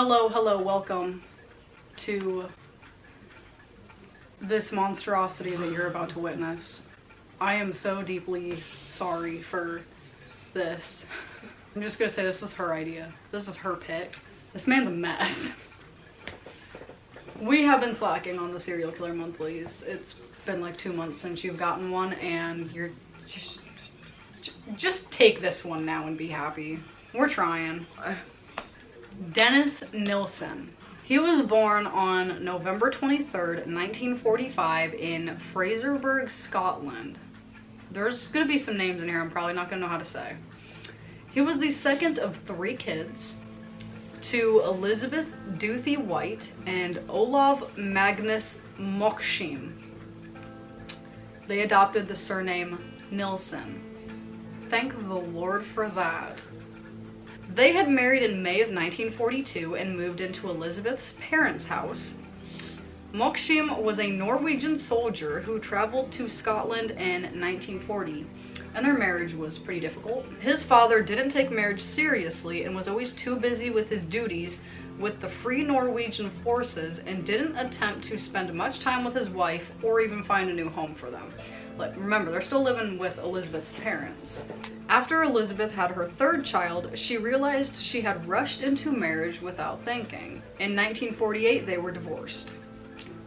Hello, welcome to this monstrosity that you're about to witness. I am so deeply sorry for this. I'm just gonna say this was her idea. This is her pick. This man's a mess. We have been slacking on the serial killer monthlies. It's been like 2 months since you've gotten one, and you're just take this one now and be happy. We're trying. Dennis Nilsen. He was born on November 23rd, 1945 in Fraserburgh, Scotland. There's gonna be some names in here I'm probably not gonna know how to say. He was the second of 3 kids to Elizabeth Duthie White and Olav Magnus Moksheim. They adopted the surname Nilsen. Thank the Lord for that. They had married in May of 1942 and moved into Elizabeth's parents' house. Moksheim was a Norwegian soldier who traveled to Scotland in 1940, and their marriage was pretty difficult. His father didn't take marriage seriously and was always too busy with his duties with the Free Norwegian Forces and didn't attempt to spend much time with his wife or even find a new home for them. Like, remember, they're still living with Elizabeth's parents. After Elizabeth had her 3rd child, she realized she had rushed into marriage without thinking. In 1948, they were divorced.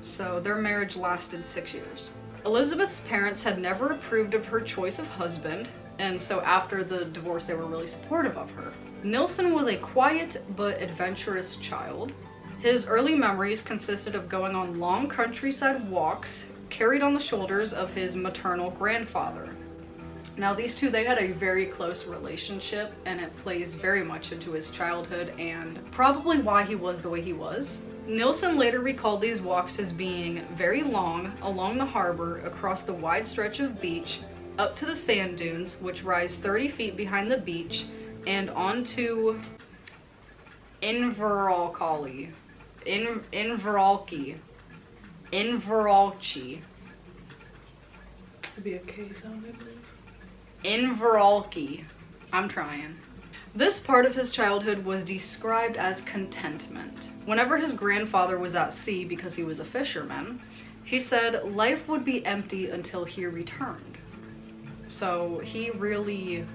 So their marriage lasted 6 years. Elizabeth's parents had never approved of her choice of husband, and so after the divorce, they were really supportive of her. Nilsen was a quiet but adventurous child. His early memories consisted of going on long countryside walks, carried on the shoulders of his maternal grandfather. Now these two, they had a very close relationship, and it plays very much into his childhood and probably why he was the way he was. Nilsen later recalled these walks as being very long along the harbor, across the wide stretch of beach, up to the sand dunes, which rise 30 feet behind the beach, and onto Inveralchi. Could be a K sound, I believe. Inveralchi. I'm trying. This part of his childhood was described as contentment. Whenever his grandfather was at sea because he was a fisherman, he said life would be empty until he returned. So he really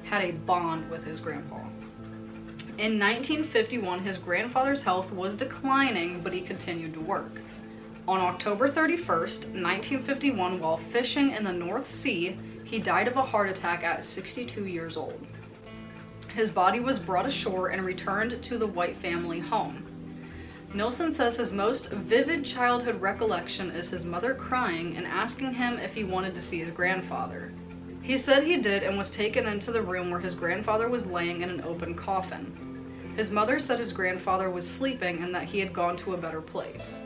had a bond with his grandpa. In 1951, his grandfather's health was declining, but he continued to work. On October 31st, 1951, while fishing in the North Sea, he died of a heart attack at 62 years old. His body was brought ashore and returned to the White family home. Nilsen says his most vivid childhood recollection is his mother crying and asking him if he wanted to see his grandfather. He said he did and was taken into the room where his grandfather was laying in an open coffin. His mother said his grandfather was sleeping and that he had gone to a better place.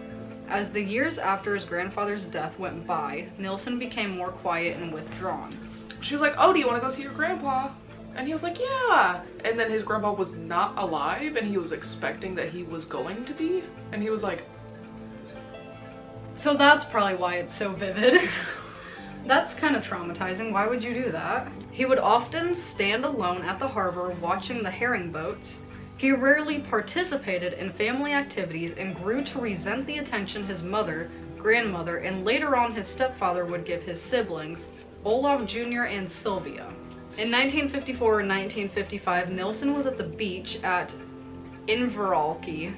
As the years after his grandfather's death went by, Nilsen became more quiet and withdrawn. She was like, oh, do you want to go see your grandpa? And he was like, yeah. And then his grandpa was not alive, and he was expecting that he was going to be. And he was like... So that's probably why it's so vivid. That's kind of traumatizing. Why would you do that? He would often stand alone at the harbor watching the herring boats. He rarely participated in family activities and grew to resent the attention his mother, grandmother, and later on his stepfather would give his siblings, Olav Jr. and Sylvia. In 1954 and 1955, Nilsen was at the beach at Inveralchi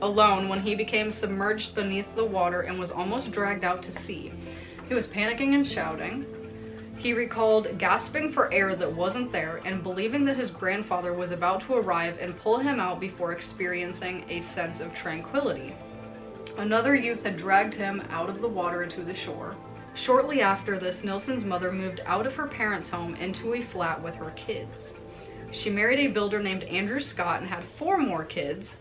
alone when he became submerged beneath the water and was almost dragged out to sea. He was panicking and shouting. He recalled gasping for air that wasn't there and believing that his grandfather was about to arrive and pull him out before experiencing a sense of tranquility. Another youth had dragged him out of the water to the shore. Shortly after this, Nilsen's mother moved out of her parents' home into a flat with her kids. She married a builder named Andrew Scott and had 4 more kids.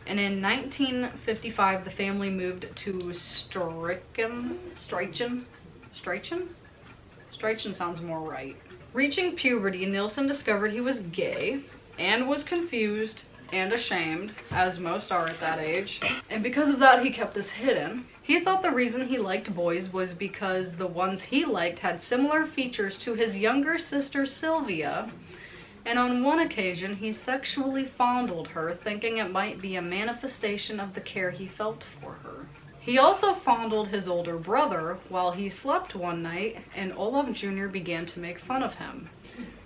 And in 1955, the family moved to Strychen sounds more right. Reaching puberty, Nilsen discovered he was gay and was confused and ashamed, as most are at that age. And because of that, he kept this hidden. He thought the reason he liked boys was because the ones he liked had similar features to his younger sister Sylvia, and on one occasion he sexually fondled her, thinking it might be a manifestation of the care he felt for her. He also fondled his older brother while he slept one night, and Olav Jr. began to make fun of him.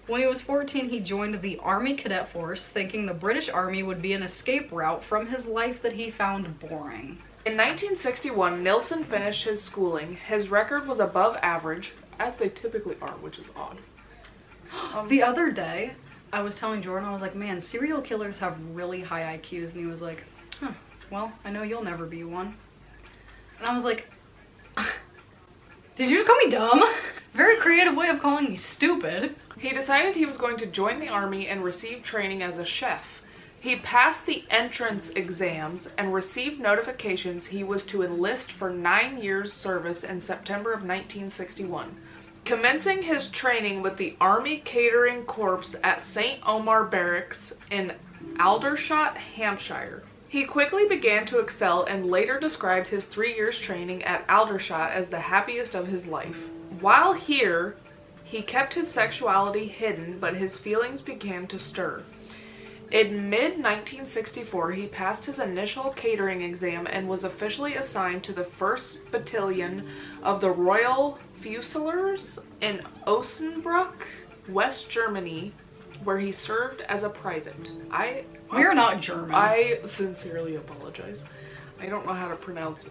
When he was 14, he joined the Army Cadet Force, thinking the British Army would be an escape route from his life that he found boring. In 1961, Nilsen finished his schooling. His record was above average, as they typically are, which is odd. The other day, I was telling Jordan, I was like, man, serial killers have really high IQs. And he was like, huh, well, I know you'll never be one. And I was like, did you just call me dumb? Very creative way of calling me stupid. He decided he was going to join the army and receive training as a chef. He passed the entrance exams and received notifications he was to enlist for 9 years service in September of 1961. Commencing his training with the Army Catering Corps at St. Omar Barracks in Aldershot, Hampshire. He quickly began to excel and later described his 3 years training at Aldershot as the happiest of his life. While here, he kept his sexuality hidden, but his feelings began to stir. In mid-1964, he passed his initial catering exam and was officially assigned to the 1st Battalion of the Royal Fusiliers in Osnabrück, West Germany, where he served as a private. We're not German. I sincerely apologize. I don't know how to pronounce,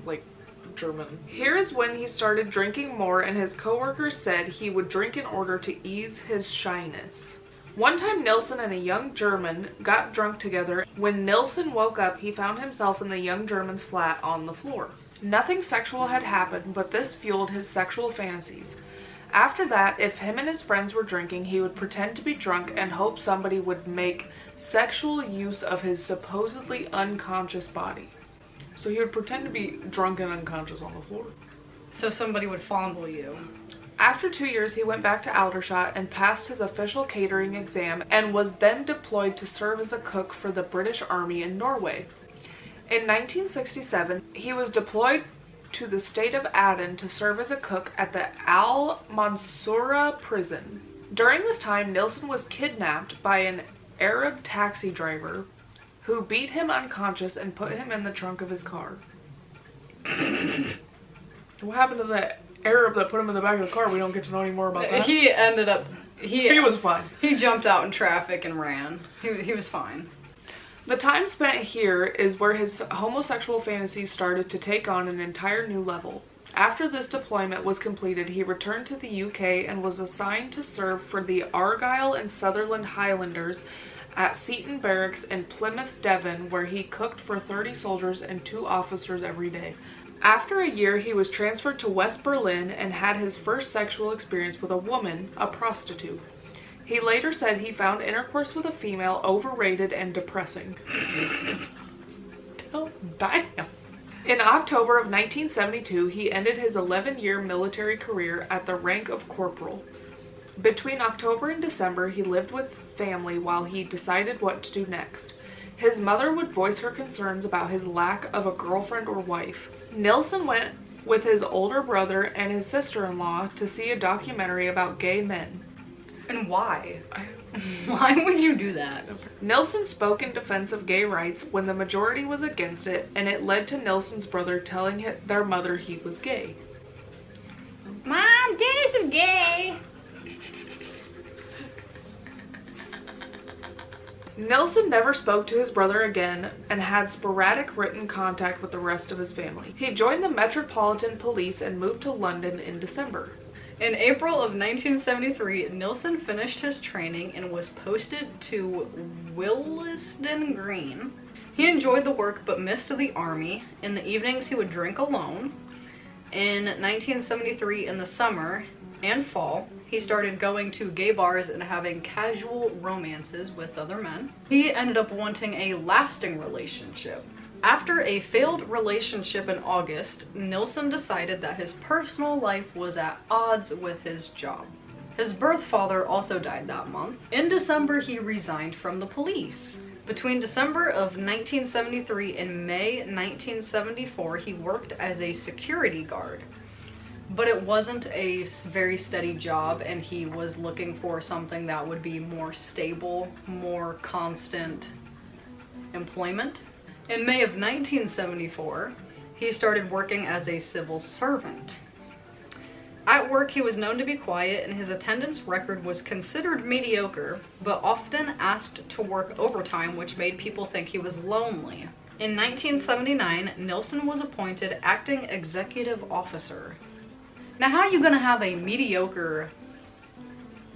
German. Here is when he started drinking more, and his coworkers said he would drink in order to ease his shyness. One time, Nilsen and a young German got drunk together. When Nilsen woke up, he found himself in the young German's flat on the floor. Nothing sexual had happened, but this fueled his sexual fantasies. After that, if him and his friends were drinking, he would pretend to be drunk and hope somebody would make sexual use of his supposedly unconscious body. So he would pretend to be drunk and unconscious on the floor. So somebody would fondle you. After 2 years, he went back to Aldershot and passed his official catering exam and was then deployed to serve as a cook for the British Army in Norway. In 1967, he was deployed to the state of Aden to serve as a cook at the Al Mansoura prison. During this time, Nilsen was kidnapped by an Arab taxi driver who beat him unconscious and put him in the trunk of his car. What happened to the Arab that put him in the back of the car? We don't get to know any more about that. He ended up... He was fine. He jumped out in traffic and ran. He was fine. The time spent here is where his homosexual fantasies started to take on an entire new level. After this deployment was completed, he returned to the UK and was assigned to serve for the Argyll and Sutherland Highlanders at Seaton Barracks in Plymouth, Devon, where he cooked for 30 soldiers and 2 officers every day. After a year, he was transferred to West Berlin and had his first sexual experience with a woman, a prostitute. He later said he found intercourse with a female overrated and depressing. Damn. In October of 1972, he ended his 11-year military career at the rank of corporal. Between October and December, he lived with family while he decided what to do next. His mother would voice her concerns about his lack of a girlfriend or wife. Nilsen went with his older brother and his sister-in-law to see a documentary about gay men. And why? Why would you do that? Nilsen spoke in defense of gay rights when the majority was against it, and it led to Nilsen's brother telling their mother he was gay. Mom, Dennis is gay! Nilsen never spoke to his brother again and had sporadic written contact with the rest of his family. He joined the Metropolitan Police and moved to London in December. In April of 1973, Nilsen finished his training and was posted to Willesden Green. He enjoyed the work but missed the army. In the evenings, he would drink alone. In 1973, in the summer and fall, he started going to gay bars and having casual romances with other men. He ended up wanting a lasting relationship. After a failed relationship in August, Nilsen decided that his personal life was at odds with his job. His birth father also died that month. In December, he resigned from the police. Between December of 1973 and May 1974, he worked as a security guard. but it wasn't a very steady job, and he was looking for something that would be more stable, more constant employment. In May of 1974, he started working as a civil servant. At work, he was known to be quiet, and his attendance record was considered mediocre, but often asked to work overtime, which made people think he was lonely. In 1979, Nilsen was appointed acting executive officer. Now, how are you going to have a mediocre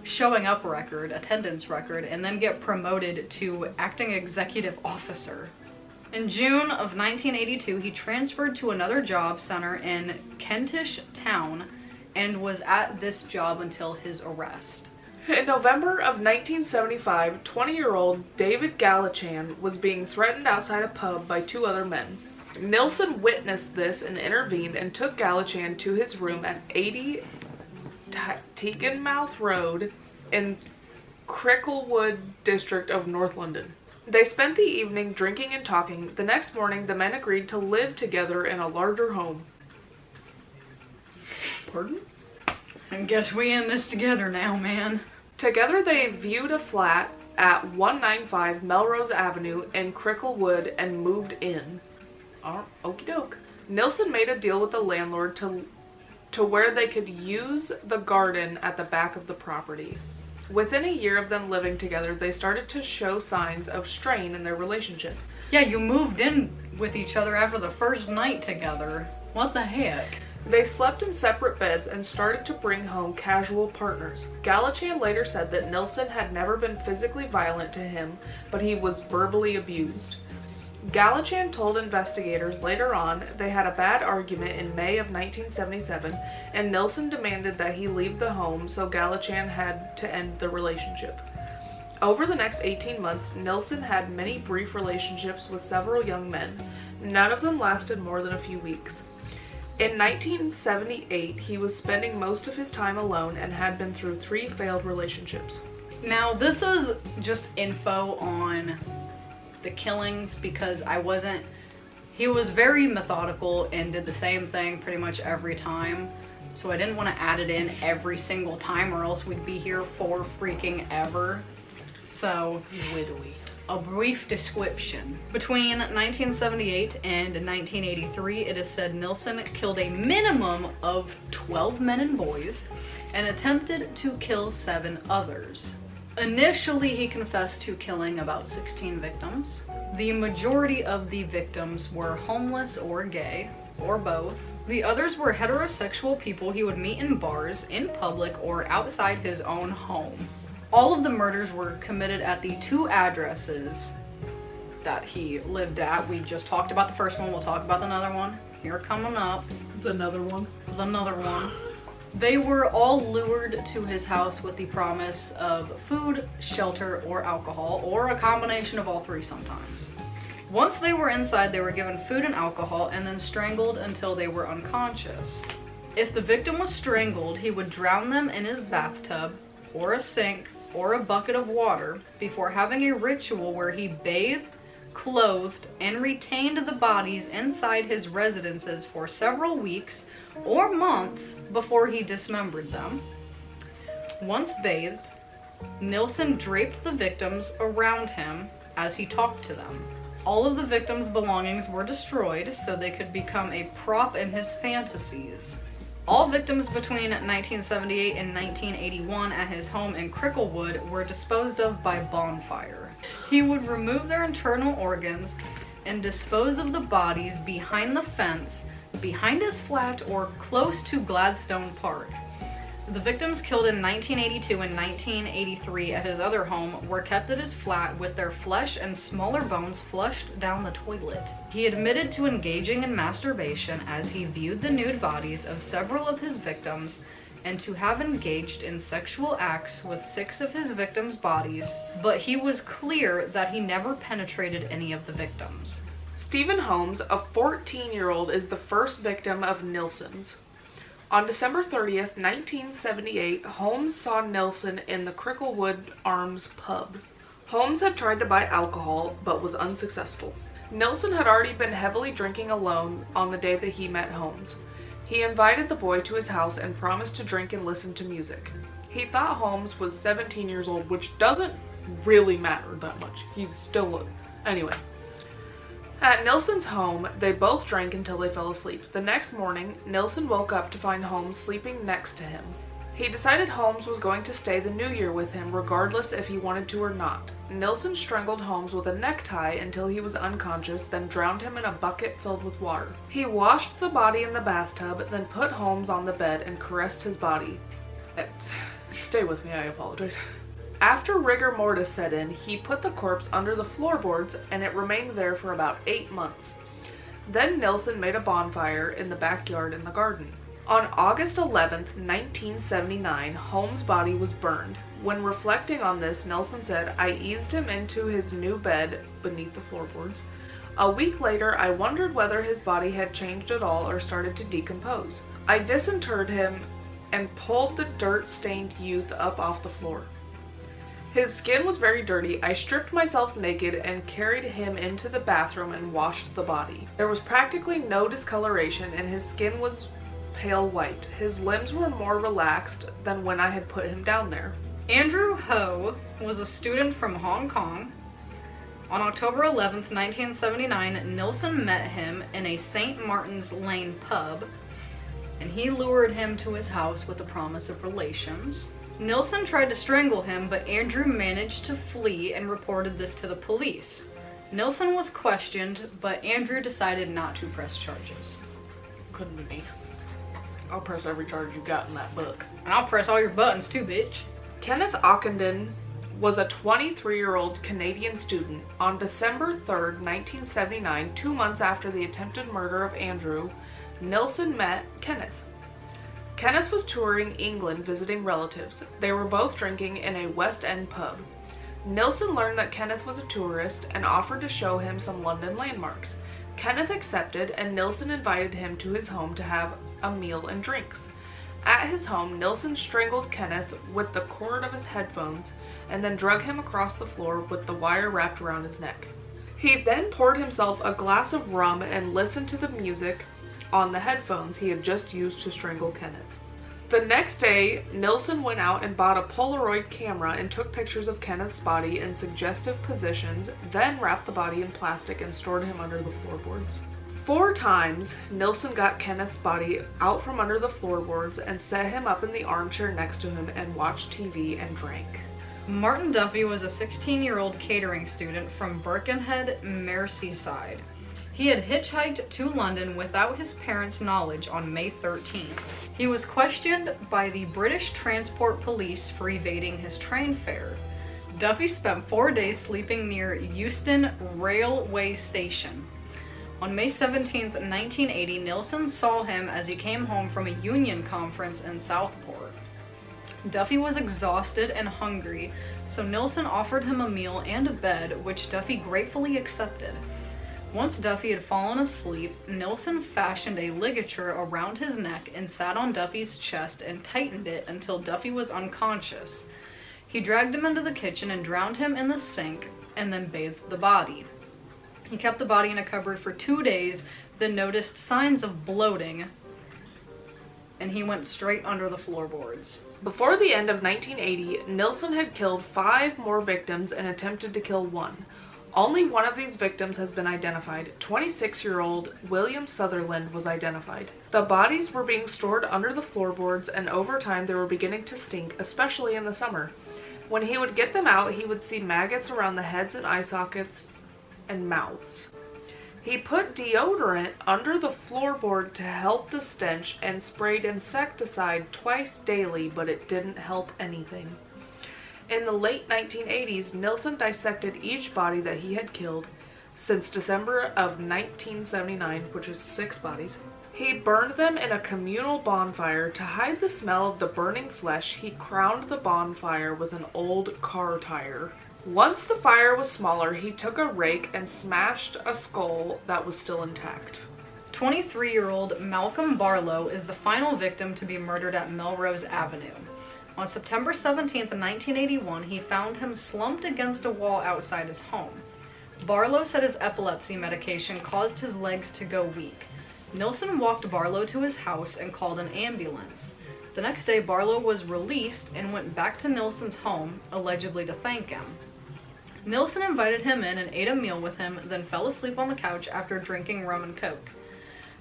showing up record, attendance record, and then get promoted to acting executive officer? In June of 1982, he transferred to another job center in Kentish Town and was at this job until his arrest. In November of 1975, 20-year-old David Gallichan was being threatened outside a pub by two other men. Nilsen witnessed this and intervened and took Gallichan to his room at 80 Teaganmouth Road in Cricklewood district of North London. They spent the evening drinking and talking. The next morning, the men agreed to live together in a larger home. Pardon? I guess we in this together now, man. Together they viewed a flat at 195 Melrose Avenue in Cricklewood and moved in. Okie doke. Nilsen made a deal with the landlord to where they could use the garden at the back of the property. Within a year of them living together, they started to show signs of strain in their relationship. Yeah, you moved in with each other after the first night together. What the heck? They slept in separate beds and started to bring home casual partners. Gallichan later said that Nilsen had never been physically violent to him, but he was verbally abused. Gallichan told investigators later on they had a bad argument in May of 1977, and Nilsen demanded that he leave the home, so Gallichan had to end the relationship. Over the next 18 months, Nilsen had many brief relationships with several young men. None of them lasted more than a few weeks. In 1978, he was spending most of his time alone and had been through 3 failed relationships. Now, this is just info on the killings because he was very methodical and did the same thing pretty much every time. So I didn't want to add it in every single time or else we'd be here for freaking ever. So, a brief description. Between 1978 and 1983, it is said Nilsen killed a minimum of 12 men and boys and attempted to kill 7 others. Initially, he confessed to killing about 16 victims. The majority of the victims were homeless or gay, or both. The others were heterosexual people he would meet in bars, in public, or outside his own home. All of the murders were committed at the 2 addresses that he lived at. We just talked about the first one. We'll talk about another one here coming up. Another one. They were all lured to his house with the promise of food, shelter, or alcohol, or a combination of all 3 sometimes. Once they were inside, they were given food and alcohol and then strangled until they were unconscious. If the victim was strangled, he would drown them in his bathtub or a sink or a bucket of water before having a ritual where he bathed, clothed, and retained the bodies inside his residences for several weeks or months before he dismembered them. Once bathed, Nilsen draped the victims around him as he talked to them. All of the victims' belongings were destroyed so they could become a prop in his fantasies. All victims between 1978 and 1981 at his home in Cricklewood were disposed of by bonfire. He would remove their internal organs and dispose of the bodies behind the fence, behind his flat, or close to Gladstone Park. The victims killed in 1982 and 1983 at his other home were kept at his flat with their flesh and smaller bones flushed down the toilet. He admitted to engaging in masturbation as he viewed the nude bodies of several of his victims and to have engaged in sexual acts with 6 of his victims' bodies, but he was clear that he never penetrated any of the victims. Stephen Holmes, a 14-year-old, is the first victim of Nilsen's. On December 30th, 1978, Holmes saw Nilsen in the Cricklewood Arms pub. Holmes had tried to buy alcohol, but was unsuccessful. Nilsen had already been heavily drinking alone on the day that he met Holmes. He invited the boy to his house and promised to drink and listen to music. He thought Holmes was 17 years old, which doesn't really matter that much. He's still... Anyway. At Nilsen's home, they both drank until they fell asleep. The next morning, Nilsen woke up to find Holmes sleeping next to him. He decided Holmes was going to stay the new year with him, regardless if he wanted to or not. Nilsen strangled Holmes with a necktie until he was unconscious, then drowned him in a bucket filled with water. He washed the body in the bathtub, then put Holmes on the bed and caressed his body. Stay with me, I apologize. After rigor mortis set in, he put the corpse under the floorboards and it remained there for about 8 months. Then Nilsen made a bonfire in the backyard in the garden. On August 11th, 1979, Holmes' body was burned. When reflecting on this, Nilsen said, "I eased him into his new bed beneath the floorboards. A week later, I wondered whether his body had changed at all or started to decompose. I disinterred him and pulled the dirt-stained youth up off the floor. His skin was very dirty. I stripped myself naked and carried him into the bathroom and washed the body. There was practically no discoloration and his skin was pale white. His limbs were more relaxed than when I had put him down there." Andrew Ho was a student from Hong Kong. On October 11th, 1979, Nilsen met him in a St. Martin's Lane pub, and he lured him to his house with the promise of relations. Nilsen tried to strangle him, but Andrew managed to flee and reported this to the police. Nilsen was questioned, but Andrew decided not to press charges. Couldn't be me. I'll press every charge you got in that book. And I'll press all your buttons too, bitch. Kenneth Ockenden was a 23-year-old Canadian student. On December 3rd, 1979, 2 months after the attempted murder of Andrew, Nilsen met Kenneth. Kenneth was touring England visiting relatives. They were both drinking in a West End pub. Nilsen learned that Kenneth was a tourist and offered to show him some London landmarks. Kenneth accepted, and Nilsen invited him to his home to have a meal and drinks. At his home, Nilsen strangled Kenneth with the cord of his headphones and then drug him across the floor with the wire wrapped around his neck. He then poured himself a glass of rum and listened to the music on the headphones he had just used to strangle Kenneth. The next day, Nilsen went out and bought a Polaroid camera and took pictures of Kenneth's body in suggestive positions, then wrapped the body in plastic and stored him under the floorboards. 4 times, Nilsen got Kenneth's body out from under the floorboards and set him up in the armchair next to him and watched TV and drank. Martin Duffy was a 16-year-old catering student from Birkenhead, Merseyside. He had hitchhiked to London without his parents' knowledge on May 13th. He was questioned by the British Transport Police for evading his train fare. Duffy spent 4 days sleeping near Euston Railway Station. On May 17, 1980, Nilsen saw him as he came home from a union conference in Southport. Duffy was exhausted and hungry, so Nilsen offered him a meal and a bed, which Duffy gratefully accepted. Once Duffy had fallen asleep, Nilsen fashioned a ligature around his neck and sat on Duffy's chest and tightened it until Duffy was unconscious. He dragged him into the kitchen and drowned him in the sink and then bathed the body. He kept the body in a cupboard for 2 days, then noticed signs of bloating, and he went straight under the floorboards. Before the end of 1980, Nilsen had killed 5 more victims and attempted to kill 1. Only one of these victims has been identified. 26-year-old William Sutherland was identified. The bodies were being stored under the floorboards, and over time they were beginning to stink, especially in the summer. When he would get them out, he would see maggots around the heads and eye sockets and mouths. He put deodorant under the floorboard to help the stench and sprayed insecticide twice daily, but it didn't help anything. In the late 1980s, Nilsen dissected each body that he had killed since December of 1979, which is 6 bodies. He burned them in a communal bonfire. To hide the smell of the burning flesh, he crowned the bonfire with an old car tire. Once the fire was smaller, he took a rake and smashed a skull that was still intact. 23-year-old Malcolm Barlow is the final victim to be murdered at Melrose Avenue. On September 17, 1981, he found him slumped against a wall outside his home. Barlow said his epilepsy medication caused his legs to go weak. Nilsen walked Barlow to his house and called an ambulance. The next day, Barlow was released and went back to Nilsen's home, allegedly to thank him. Nilsen invited him in and ate a meal with him, then fell asleep on the couch after drinking rum and coke.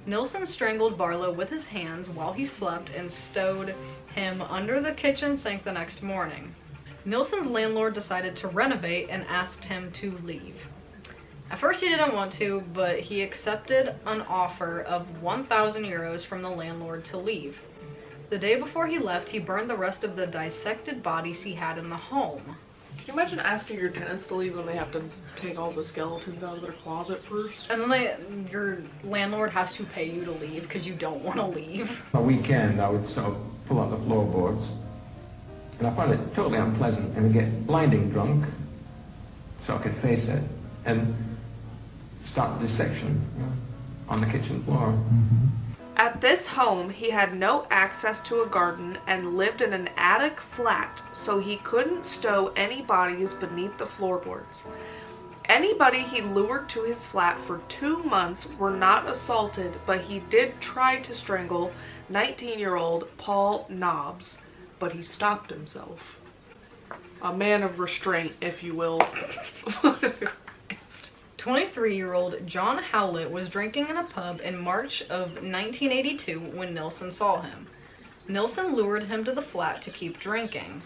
Nilsen strangled Barlow with his hands while he slept and stowed him under the kitchen sink the next morning. Nilsen's landlord decided to renovate and asked him to leave. At first he didn't want to, but he accepted an offer of 1,000 euros from the landlord to leave. The day before he left, he burned the rest of the dissected bodies he had in the home. Can you imagine asking your tenants to leave when they have to take all the skeletons out of their closet first? And then your landlord has to pay you to leave because you don't want to leave. On a weekend, I would sort of pull out the floorboards, and I found it totally unpleasant, and would get blinding drunk, so I could face it, and start the dissection on the kitchen floor. At this home, he had no access to a garden and lived in an attic flat, so he couldn't stow any bodies beneath the floorboards. Anybody he lured to his flat for 2 months were not assaulted, but he did try to strangle 19-year-old Paul Nobbs, but he stopped himself. A man of restraint, if you will. 23-year-old John Howlett was drinking in a pub in March of 1982 when Nilsen saw him. Nilsen lured him to the flat to keep drinking.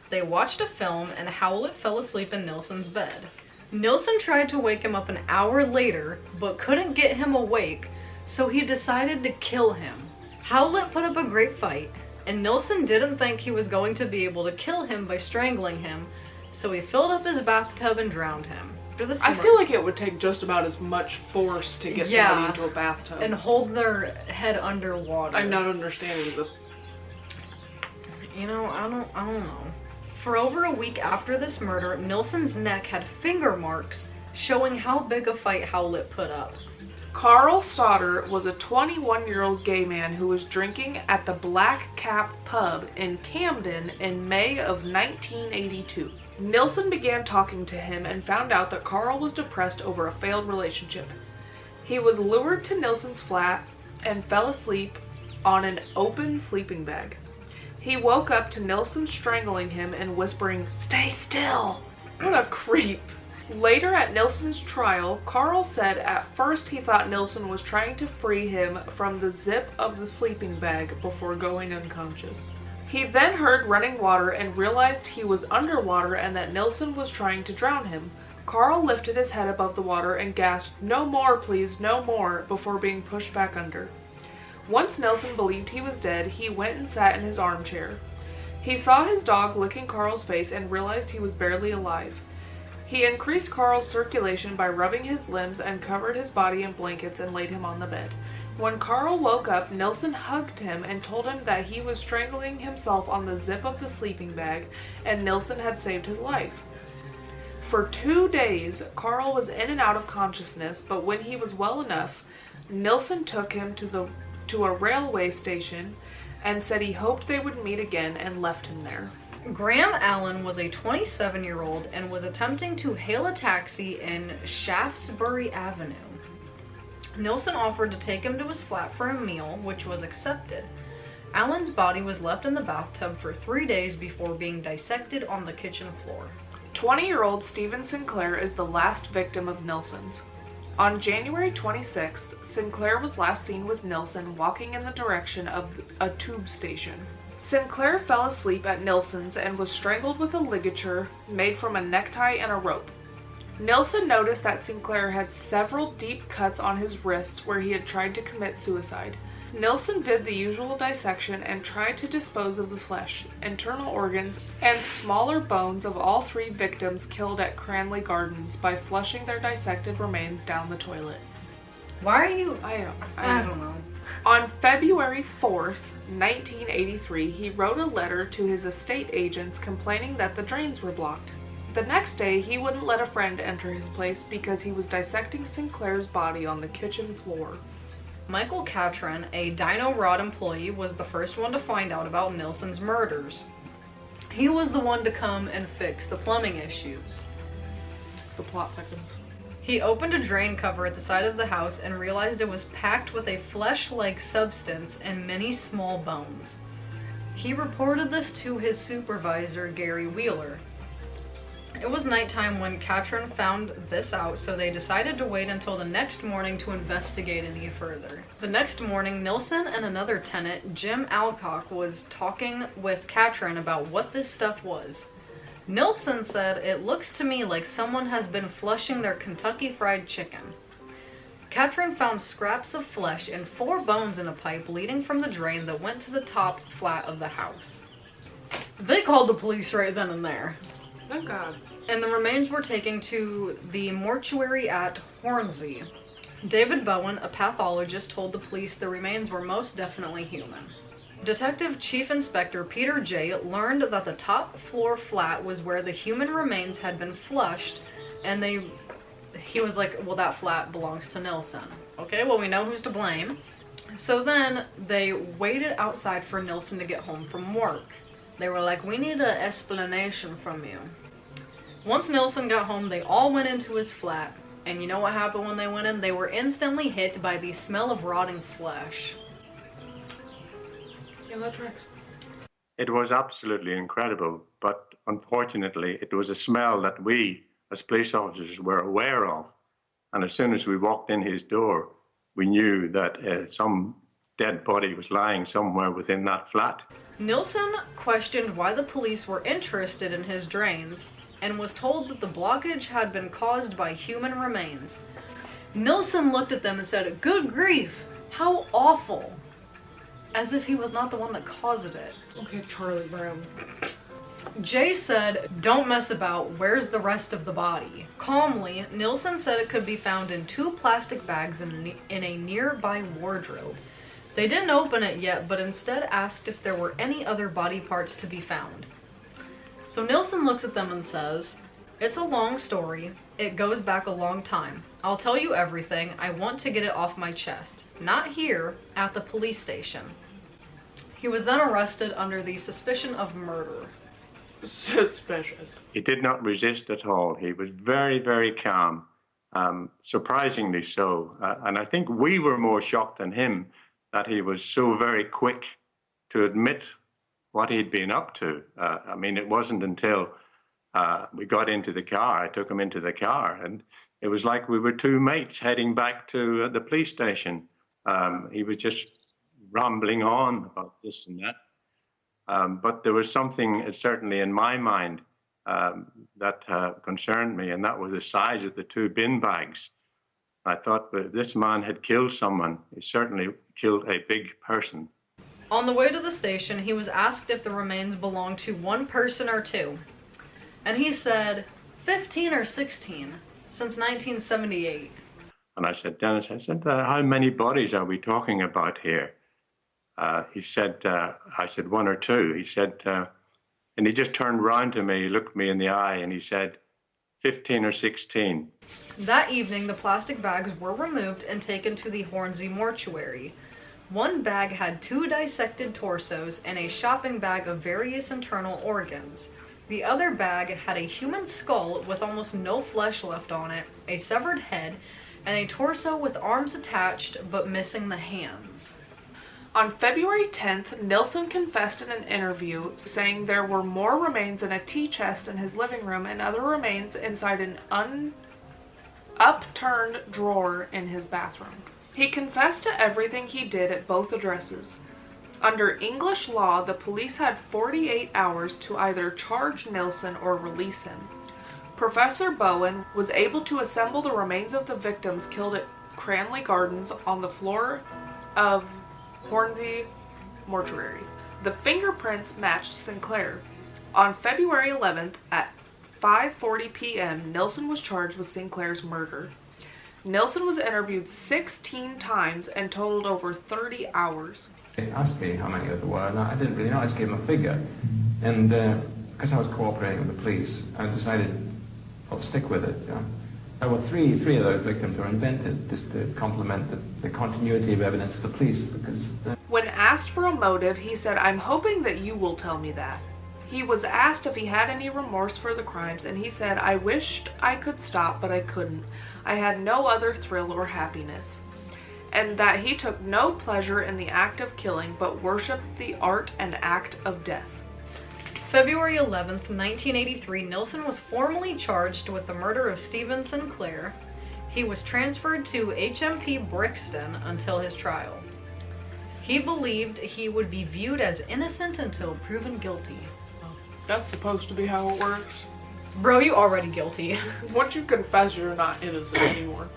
They watched a film and Howlett fell asleep in Nilsen's bed. Nilsen tried to wake him up an hour later, but couldn't get him awake, so he decided to kill him. Howlett put up a great fight, and Nilsen didn't think he was going to be able to kill him by strangling him, so he filled up his bathtub and drowned him. I feel like it would take just about as much force to get somebody into a bathtub. And hold their head underwater. I'm not understanding the... You know, I don't know. For over a week after this murder, Nilsen's neck had finger marks showing how big a fight Howlett put up. Carl Stoddard was a 21-year-old gay man who was drinking at the Black Cap pub in Camden in May of 1982. Nilsen began talking to him and found out that Carl was depressed over a failed relationship. He was lured to Nilsen's flat and fell asleep on an open sleeping bag. He woke up to Nilsen strangling him and whispering, "Stay still!" What a creep. Later at Nilsen's trial, Carl said at first he thought Nilsen was trying to free him from the zip of the sleeping bag before going unconscious. He then heard running water and realized he was underwater and that Nilsen was trying to drown him. Carl lifted his head above the water and gasped, "No more, please, no more," before being pushed back under. Once Nilsen believed he was dead, he went and sat in his armchair. He saw his dog licking Carl's face and realized he was barely alive. He increased Carl's circulation by rubbing his limbs and covered his body in blankets and laid him on the bed. When Carl woke up, Nilsen hugged him and told him that he was strangling himself on the zip of the sleeping bag and Nilsen had saved his life. For 2 days, Carl was in and out of consciousness, but when he was well enough, Nilsen took him to a railway station and said he hoped they would meet again and left him there. Graham Allen was a 27-year-old and was attempting to hail a taxi in Shaftesbury Avenue. Nilsen offered to take him to his flat for a meal, which was accepted. Allen's body was left in the bathtub for 3 days before being dissected on the kitchen floor. 20-year-old Stephen Sinclair is the last victim of Nilsen's. On January 26th, Sinclair was last seen with Nilsen walking in the direction of a tube station. Sinclair fell asleep at Nilsen's and was strangled with a ligature made from a necktie and a rope. Nilsen noticed that Sinclair had several deep cuts on his wrists where he had tried to commit suicide. Nilsen did the usual dissection and tried to dispose of the flesh, internal organs, and smaller bones of all 3 victims killed at Cranley Gardens by flushing their dissected remains down the toilet. Why are you... I don't know. On February 4th, 1983, he wrote a letter to his estate agents complaining that the drains were blocked. The next day, he wouldn't let a friend enter his place because he was dissecting Sinclair's body on the kitchen floor. Michael Catron, a Dino Rod employee, was the first one to find out about Nilsen's murders. He was the one to come and fix the plumbing issues. The plot thickens. He opened a drain cover at the side of the house and realized it was packed with a flesh-like substance and many small bones. He reported this to his supervisor, Gary Wheeler. It was nighttime when Katrin found this out, so they decided to wait until the next morning to investigate any further. The next morning, Nilsen and another tenant, Jim Alcock, was talking with Katrin about what this stuff was. Nilsen said, "It looks to me like someone has been flushing their Kentucky Fried Chicken." Katrin found scraps of flesh and 4 bones in a pipe leading from the drain that went to the top flat of the house. They called the police right then and there. Thank God. And the remains were taken to the mortuary at Hornsey. David Bowen, a pathologist, told the police the remains were most definitely human. Detective Chief Inspector Peter J. learned that the top floor flat was where the human remains had been flushed, and he was like, well, that flat belongs to Nilsen. Okay, well, we know who's to blame. So then they waited outside for Nilsen to get home from work. They were like, "We need an explanation from you." Once Nilsen got home, they all went into his flat. And you know what happened when they went in? They were instantly hit by the smell of rotting flesh. Yeah, that tracks. It was absolutely incredible, but unfortunately, it was a smell that we, as police officers, were aware of. And as soon as we walked in his door, we knew that some dead body was lying somewhere within that flat. Nilsen questioned why the police were interested in his drains and was told that the blockage had been caused by human remains. Nilsen looked at them and said, "Good grief, how awful," as if he was not the one that caused it. Okay, Charlie Brown. Jay said, "Don't mess about, where's the rest of the body?" Calmly, Nilsen said it could be found in 2 plastic bags in a nearby wardrobe. They didn't open it yet, but instead asked if there were any other body parts to be found. So Nilsen looks at them and says, "It's a long story. It goes back a long time. I'll tell you everything. I want to get it off my chest. Not here, at the police station." He was then arrested under the suspicion of murder. Suspicious. He did not resist at all. He was very, very calm, surprisingly so. And I think we were more shocked than him that he was so very quick to admit what he'd been up to. I mean, it wasn't until we got into the car, I took him into the car, and it was like we were 2 mates heading back to the police station. He was just rambling on about this and that. But there was something certainly in my mind that concerned me, and that was the size of the 2 bin bags. I thought, well, this man had killed someone. He certainly killed a big person. On the way to the station, he was asked if the remains belonged to 1 person or 2. And he said, 15 or 16, since 1978. And I said, "Dennis," how many bodies are we talking about here? He said, I said, 1 or 2. He said, and he just turned around to me, looked me in the eye, and he said, 15 or 16. That evening, the plastic bags were removed and taken to the Hornsey mortuary. 1 bag had 2 dissected torsos and a shopping bag of various internal organs. The other bag had a human skull with almost no flesh left on it, a severed head, and a torso with arms attached but missing the hands. On February 10th, Nilsen confessed in an interview, saying there were more remains in a tea chest in his living room and other remains inside an upturned drawer in his bathroom. He confessed to everything he did at both addresses. Under English law, the police had 48 hours to either charge Nilsen or release him. Professor Bowen was able to assemble the remains of the victims killed at Cranley Gardens on the floor of Hornsey Mortuary. The fingerprints matched Sinclair. On February 11th at 5:40 p.m., Nilsen was charged with Sinclair's murder. Nilsen was interviewed 16 times and totaled over 30 hours. They asked me how many there were, and I didn't really know. I just gave them a figure. And because I was cooperating with the police, I decided I'll stick with it. You know. There were three of those victims were invented just to complement the continuity of evidence of the police. Because when asked for a motive, he said, "I'm hoping that you will tell me that." He was asked if he had any remorse for the crimes, and he said, "I wished I could stop, but I couldn't. I had no other thrill or happiness." And that he took no pleasure in the act of killing, but worshipped the art and act of death. February 11th, 1983, Nilsen was formally charged with the murder of Stephen Sinclair. He was transferred to HMP Brixton until his trial. He believed he would be viewed as innocent until proven guilty. That's supposed to be how it works. Bro, you already guilty. Once you confess, you're not innocent anymore.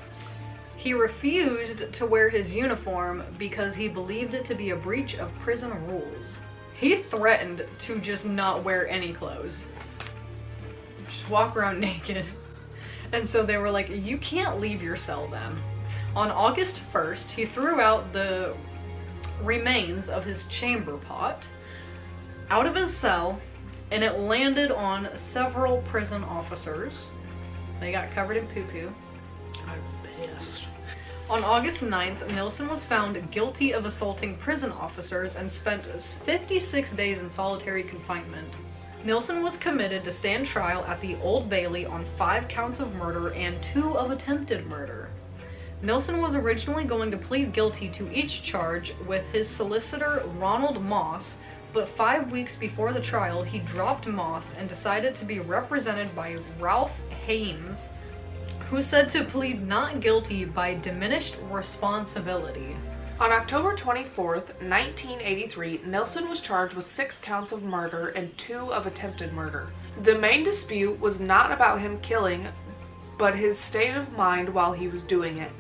He refused to wear his uniform because he believed it to be a breach of prison rules. He threatened to just not wear any clothes. Just walk around naked. And so they were like, you can't leave your cell then. On August 1st, he threw out the remains of his chamber pot out of his cell, and it landed on several prison officers. They got covered in poo-poo. I'm pissed. On August 9th, Nilsen was found guilty of assaulting prison officers and spent 56 days in solitary confinement. Nilsen was committed to stand trial at the Old Bailey on 5 counts of murder and 2 of attempted murder. Nilsen was originally going to plead guilty to each charge with his solicitor Ronald Moss, but 5 weeks before the trial, he dropped Moss and decided to be represented by Ralph Hames, who said to plead not guilty by diminished responsibility. On October 24th, 1983, Nilsen was charged with 6 counts of murder and 2 of attempted murder. The main dispute was not about him killing, but his state of mind while he was doing it.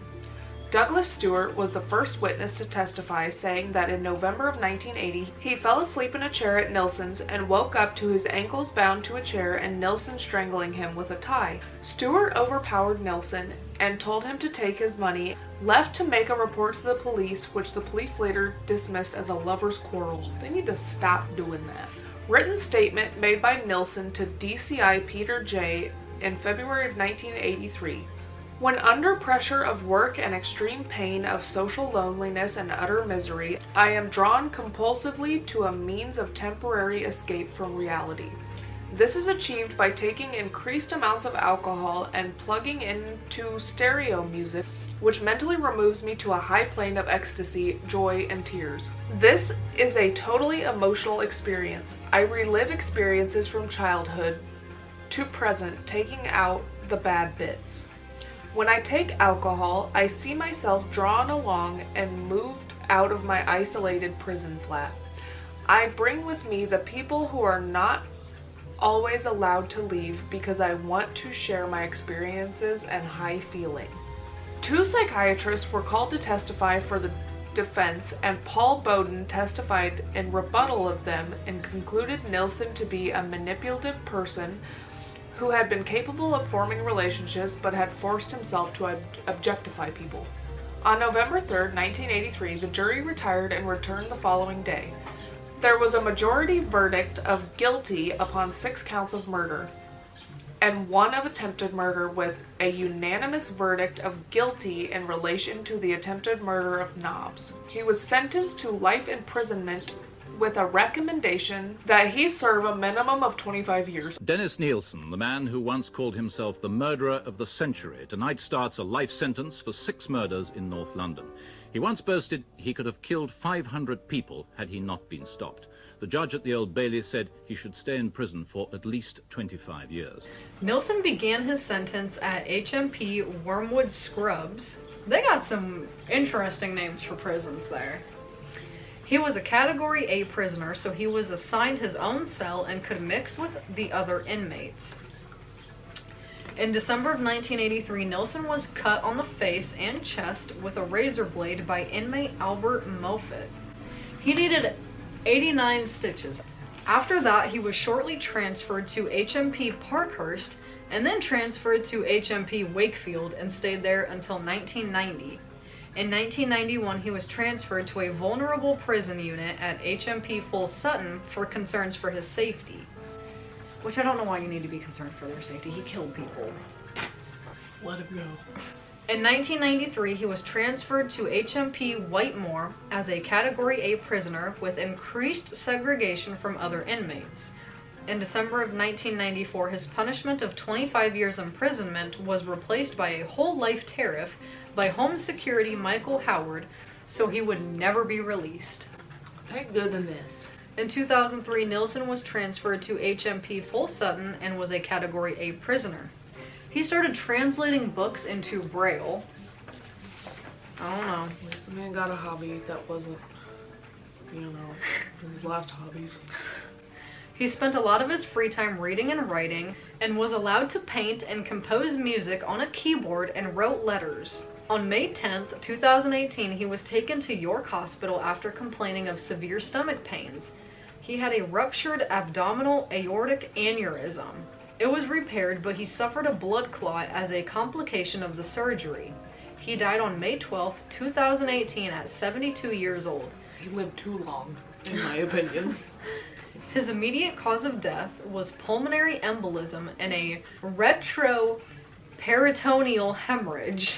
Douglas Stewart was the first witness to testify, saying that in November of 1980, he fell asleep in a chair at Nilsen's and woke up to his ankles bound to a chair and Nilsen strangling him with a tie. Stewart overpowered Nilsen and told him to take his money, left to make a report to the police, which the police later dismissed as a lover's quarrel. They need to stop doing that. Written statement made by Nilsen to DCI Peter J. in February of 1983. When under pressure of work and extreme pain of social loneliness and utter misery, I am drawn compulsively to a means of temporary escape from reality. This is achieved by taking increased amounts of alcohol and plugging into stereo music, which mentally removes me to a high plane of ecstasy, joy, and tears. This is a totally emotional experience. I relive experiences from childhood to present, taking out the bad bits. When I take alcohol, I see myself drawn along and moved out of my isolated prison flat. I bring with me the people who are not always allowed to leave because I want to share my experiences and high feeling. 2 psychiatrists were called to testify for the defense, and Paul Bowden testified in rebuttal of them and concluded Nilsen to be a manipulative person who had been capable of forming relationships but had forced himself to objectify people. On November 3rd, 1983, the jury retired and returned the following day. There was a majority verdict of guilty upon 6 counts of murder and 1 of attempted murder, with a unanimous verdict of guilty in relation to the attempted murder of Nobbs. He was sentenced to life imprisonment with a recommendation that he serve a minimum of 25 years. Dennis Nilsen, the man who once called himself the murderer of the century, tonight starts a life sentence for 6 murders in North London. He once boasted he could have killed 500 people had he not been stopped. The judge at the Old Bailey said he should stay in prison for at least 25 years. Nilsen began his sentence at HMP Wormwood Scrubs. They got some interesting names for prisons there. He was a Category A prisoner, so he was assigned his own cell and could mix with the other inmates. In December of 1983, Nilsen was cut on the face and chest with a razor blade by inmate Albert Moffat. He needed 89 stitches. After that, he was shortly transferred to HMP Parkhurst and then transferred to HMP Wakefield and stayed there until 1990. In 1991, he was transferred to a vulnerable prison unit at HMP Full Sutton for concerns for his safety. Which I don't know why you need to be concerned for their safety. He killed people. Let him go. In 1993, he was transferred to HMP Whitemoor as a Category A prisoner with increased segregation from other inmates. In December of 1994, his punishment of 25 years imprisonment was replaced by a whole life tariff by Home Security Michael Howard, so he would never be released. Thank goodness. In 2003, Nilsen was transferred to HMP Full Sutton and was a Category A prisoner. He started translating books into Braille. I don't know. At least the man got a hobby that wasn't, his last hobbies. He spent a lot of his free time reading and writing, and was allowed to paint and compose music on a keyboard and wrote letters. On May 10th, 2018, he was taken to York Hospital after complaining of severe stomach pains. He had a ruptured abdominal aortic aneurysm. It was repaired, but he suffered a blood clot as a complication of the surgery. He died on May 12th, 2018 at 72 years old. He lived too long, in my opinion. His immediate cause of death was pulmonary embolism and a retroperitoneal hemorrhage.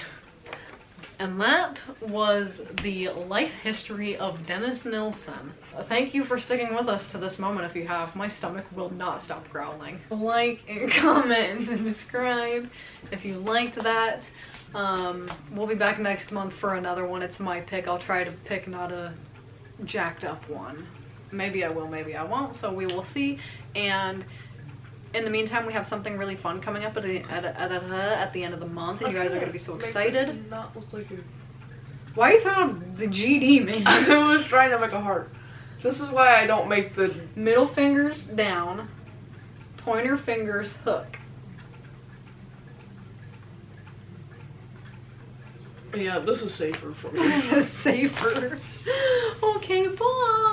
And that was the life history of Dennis Nilsen. Thank you for sticking with us to this moment if you have. My stomach will not stop growling. Like and comment and subscribe if you liked that. We'll be back next month for another one. It's my pick. I'll try to pick not a jacked up one. Maybe I will, maybe I won't, so we will see. And in the meantime, we have something really fun coming up at the end of the month, and you guys are going to be so excited. Not look like Why are you throwing out the GD, man? I was trying to make a heart. This is why I don't make the Middle fingers down, pointer fingers hook. Yeah, this is safer for me. This is safer. Okay, bye.